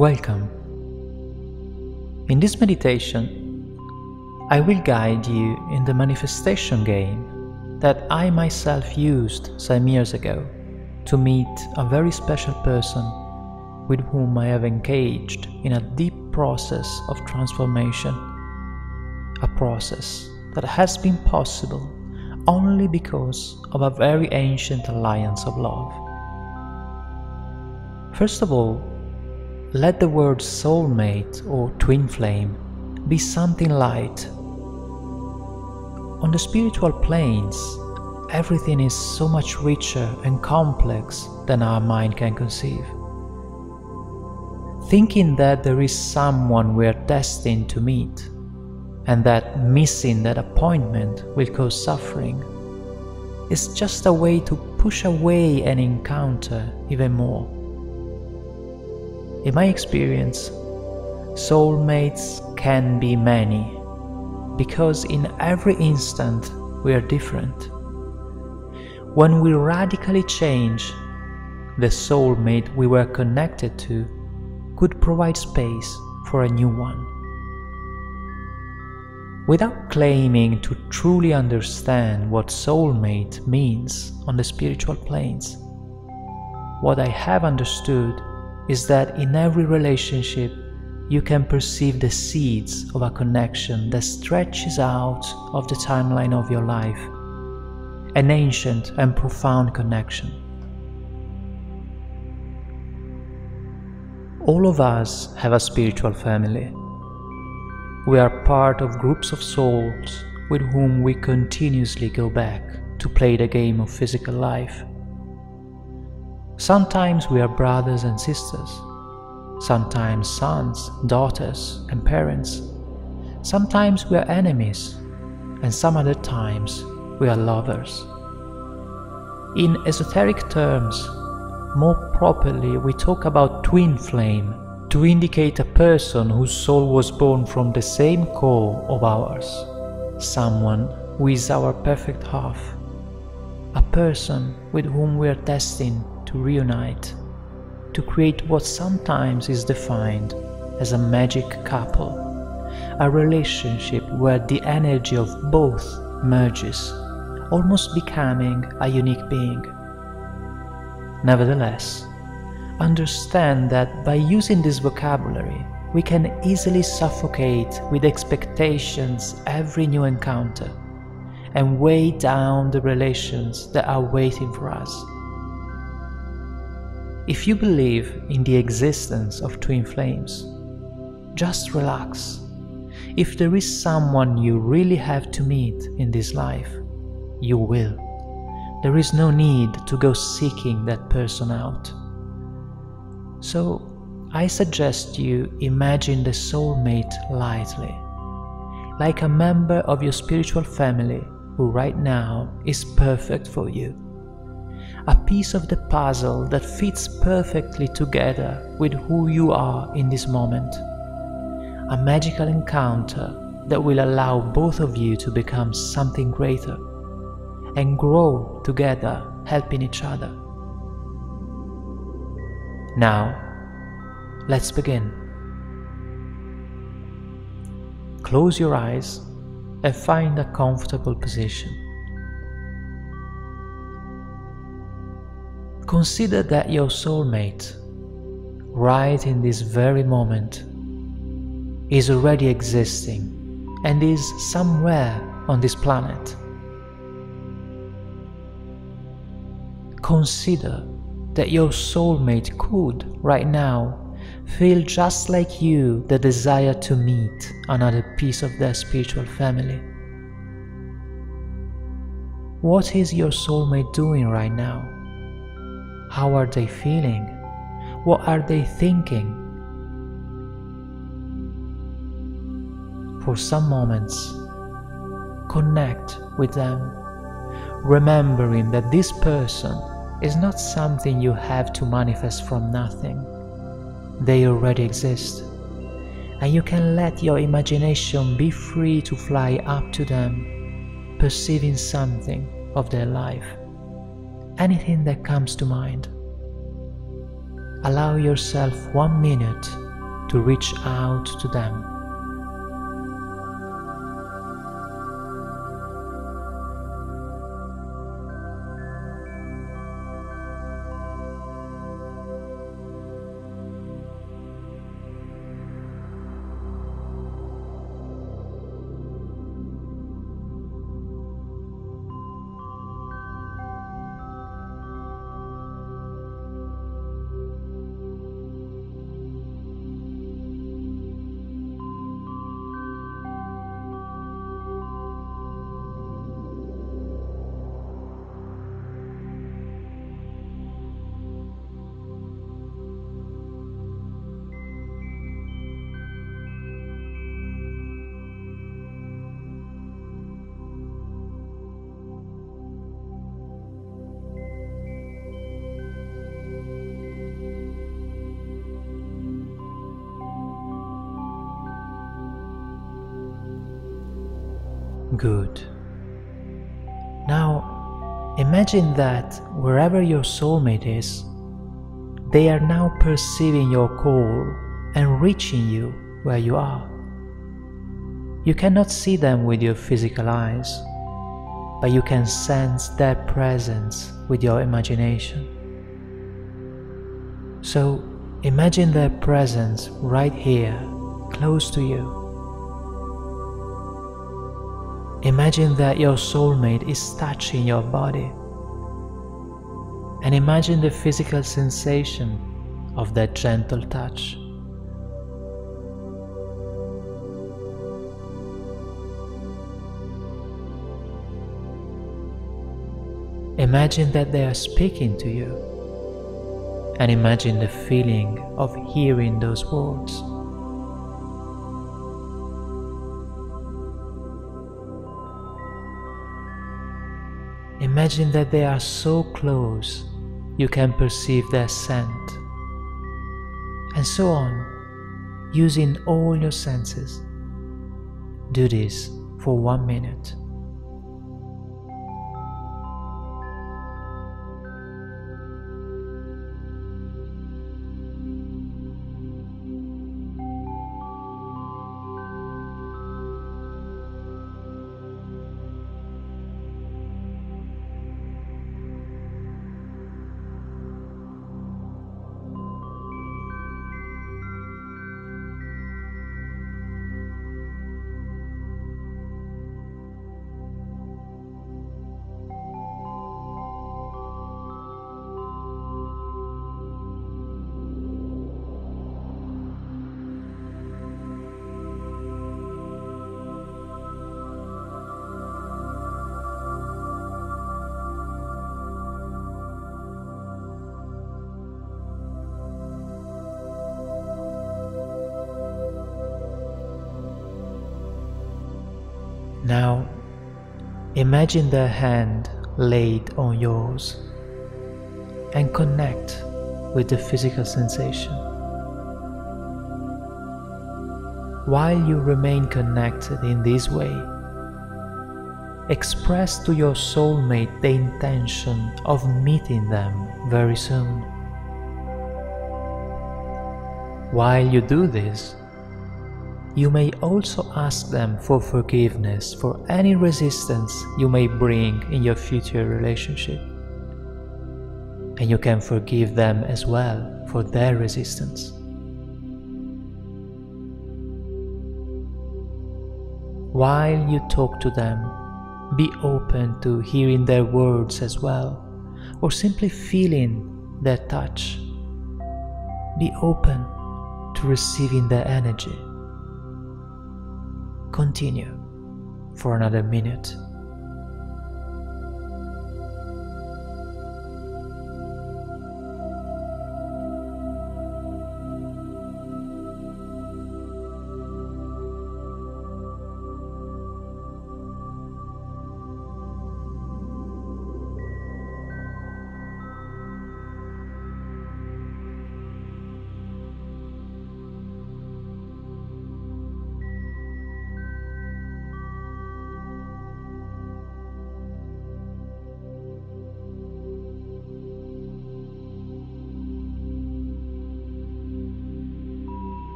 Welcome. In this meditation, I will guide you in the manifestation game that I myself used some years ago to meet a very special person with whom I have engaged in a deep process of transformation, a process that has been possible only because of a very ancient alliance of love. First of all, let the word soulmate or twin flame be something light. On the spiritual planes, everything is so much richer and complex than our mind can conceive. Thinking that there is someone we are destined to meet, and that missing that appointment will cause suffering, is just a way to push away an encounter even more. In my experience, soulmates can be many, because in every instant we are different. When we radically change, the soulmate we were connected to could provide space for a new one. Without claiming to truly understand what soulmate means on the spiritual planes, what I have understood is that in every relationship you can perceive the seeds of a connection that stretches out of the timeline of your life, an ancient and profound connection. All of us have a spiritual family. We are part of groups of souls with whom we continuously go back to play the game of physical life. Sometimes we are brothers and sisters, sometimes sons, daughters, and parents. Sometimes we are enemies, and some other times we are lovers. In esoteric terms, more properly we talk about twin flame to indicate a person whose soul was born from the same core of ours, someone who is our perfect half, a person with whom we are destined to reunite, to create what sometimes is defined as a magic couple, a relationship where the energy of both merges, almost becoming a unique being. Nevertheless, understand that by using this vocabulary, we can easily suffocate with expectations every new encounter and weigh down the relations that are waiting for us. If you believe in the existence of twin flames, just relax. If there is someone you really have to meet in this life, you will. There is no need to go seeking that person out. So, I suggest you imagine the soulmate lightly, like a member of your spiritual family who right now is perfect for you. A piece of the puzzle that fits perfectly together with who you are in this moment. A magical encounter that will allow both of you to become something greater and grow together, helping each other. Now, let's begin. Close your eyes and find a comfortable position. Consider that your soulmate, right in this very moment, is already existing and is somewhere on this planet. Consider that your soulmate could, right now, feel just like you the desire to meet another piece of their spiritual family. What is your soulmate doing right now? How are they feeling? What are they thinking? For some moments, connect with them, remembering that this person is not something you have to manifest from nothing. They already exist, and you can let your imagination be free to fly up to them, perceiving something of their life, anything that comes to mind. Allow yourself 1 minute to reach out to them. Good. Now, imagine that wherever your soulmate is, they are now perceiving your call and reaching you where you are. You cannot see them with your physical eyes, but you can sense their presence with your imagination. So, imagine their presence right here, close to you. Imagine that your soulmate is touching your body, and imagine the physical sensation of that gentle touch. Imagine that they are speaking to you, and imagine the feeling of hearing those words. Imagine that they are so close you can perceive their scent, and so on, using all your senses. Do this for 1 minute. Now, imagine their hand laid on yours and connect with the physical sensation. While you remain connected in this way, express to your soulmate the intention of meeting them very soon. While you do this, you may also ask them for forgiveness for any resistance you may bring in your future relationship. And you can forgive them as well for their resistance. While you talk to them, be open to hearing their words as well, or simply feeling their touch. Be open to receiving their energy. Continue for another minute.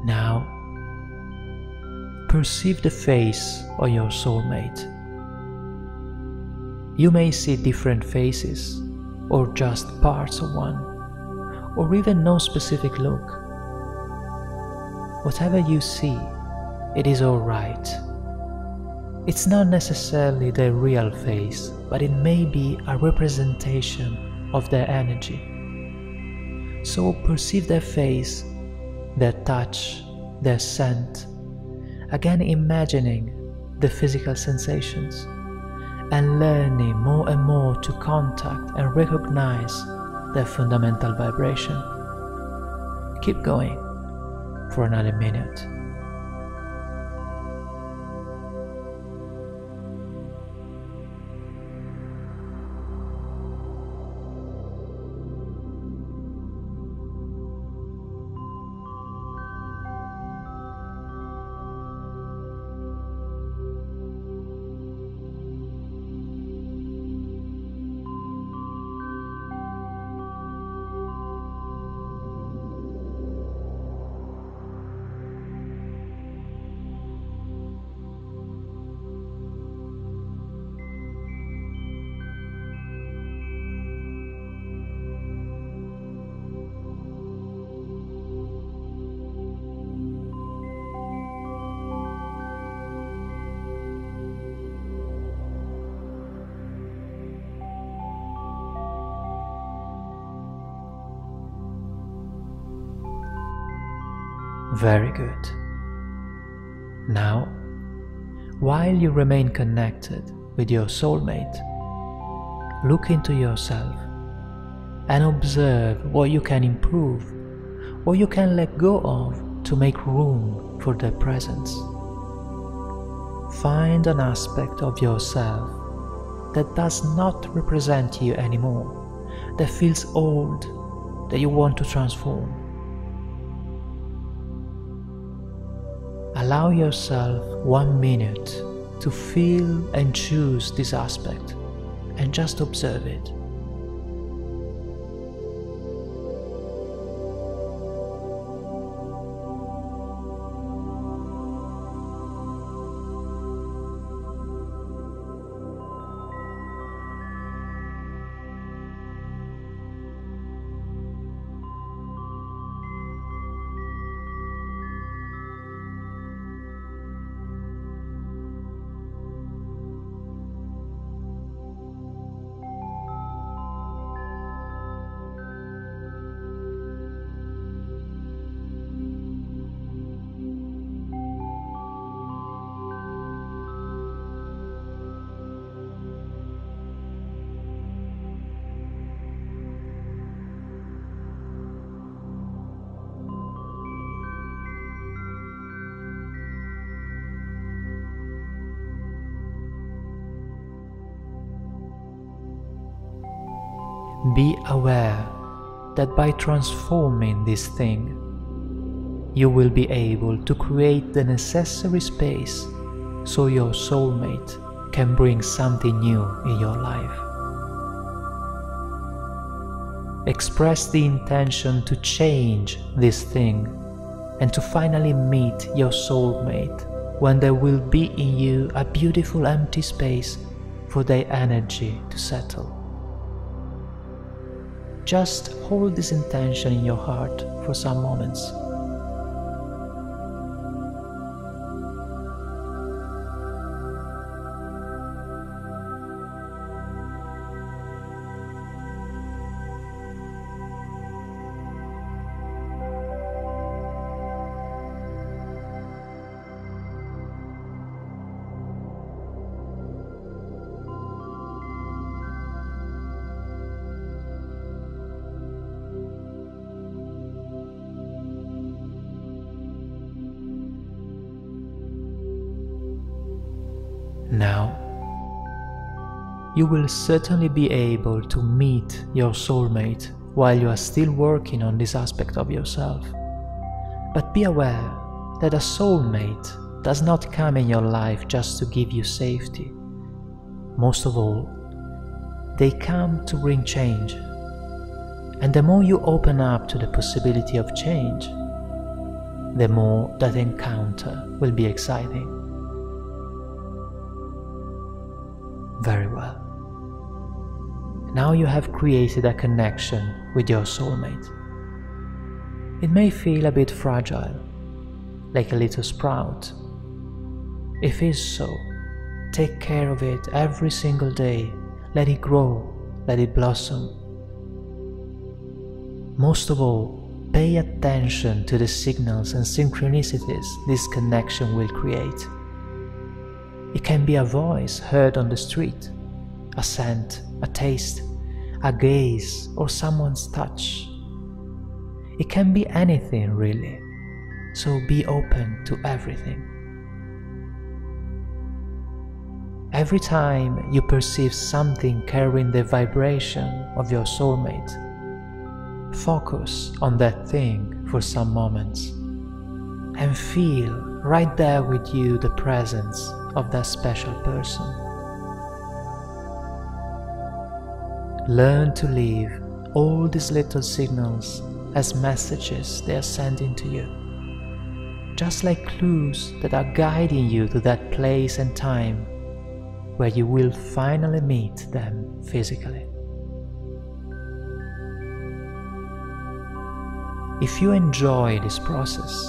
Now, perceive the face of your soulmate. You may see different faces, or just parts of one, or even no specific look. Whatever you see, it is alright. It's not necessarily their real face, but it may be a representation of their energy. So perceive their face, their touch, their scent, again imagining the physical sensations, and learning more and more to contact and recognize their fundamental vibration. Keep going for another minute. Very good. Now, while you remain connected with your soulmate, look into yourself and observe what you can improve, what you can let go of to make room for their presence. Find an aspect of yourself that does not represent you anymore, that feels old, that you want to transform. Allow yourself 1 minute to feel and choose this aspect, and just observe it. Be aware that by transforming this thing, you will be able to create the necessary space so your soulmate can bring something new in your life. Express the intention to change this thing and to finally meet your soulmate when there will be in you a beautiful empty space for their energy to settle. Just hold this intention in your heart for some moments. Now, you will certainly be able to meet your soulmate while you are still working on this aspect of yourself. But be aware that a soulmate does not come in your life just to give you safety. Most of all, they come to bring change. And the more you open up to the possibility of change, the more that encounter will be exciting. Very well. Now you have created a connection with your soulmate. It may feel a bit fragile, like a little sprout. If it is so, take care of it every single day. Let it grow, let it blossom. Most of all, pay attention to the signals and synchronicities this connection will create. It can be a voice heard on the street, a scent, a taste, a gaze, or someone's touch. It can be anything really, so be open to everything. Every time you perceive something carrying the vibration of your soulmate, focus on that thing for some moments and feel right there with you the presence of that special person. Learn to leave all these little signals as messages they are sending to you, just like clues that are guiding you to that place and time where you will finally meet them physically. If you enjoy this process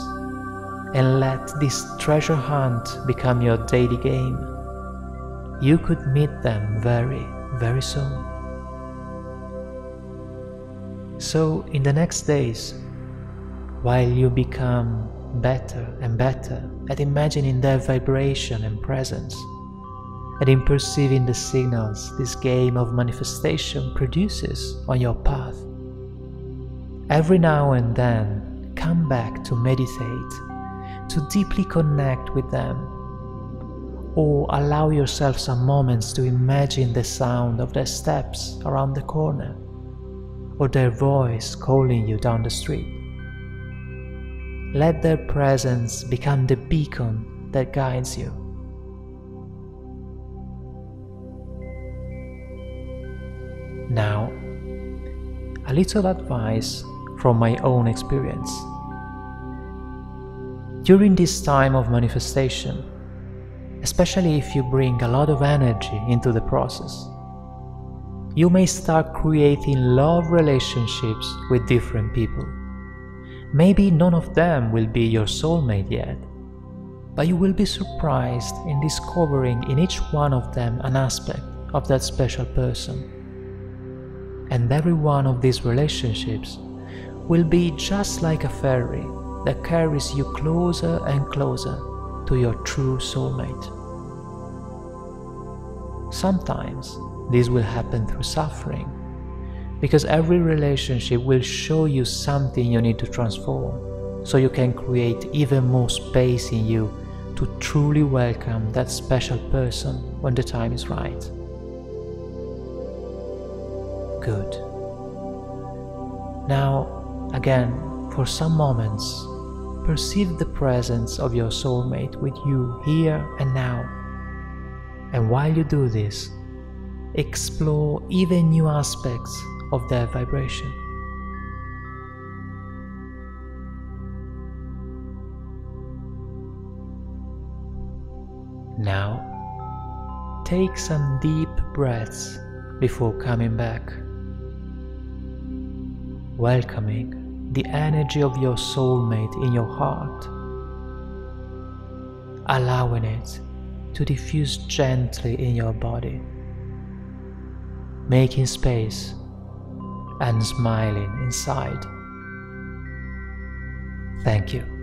and let this treasure hunt become your daily game, you could meet them very, very soon. So in the next days, while you become better and better at imagining their vibration and presence, and in perceiving the signals this game of manifestation produces on your path, every now and then come back to meditate, to deeply connect with them, or allow yourself some moments to imagine the sound of their steps around the corner, or their voice calling you down the street. Let their presence become the beacon that guides you. Now, a little advice from my own experience. During this time of manifestation, especially if you bring a lot of energy into the process, you may start creating love relationships with different people. Maybe none of them will be your soulmate yet, but you will be surprised in discovering in each one of them an aspect of that special person. And every one of these relationships will be just like a ferry that carries you closer and closer to your true soulmate. Sometimes this will happen through suffering, because every relationship will show you something you need to transform, so you can create even more space in you to truly welcome that special person when the time is right. Good. Now, again, for some moments, perceive the presence of your soulmate with you here and now. And while you do this, explore even new aspects of their vibration. Now, take some deep breaths before coming back, welcoming the energy of your soulmate in your heart, allowing it to diffuse gently in your body, making space and smiling inside. Thank you.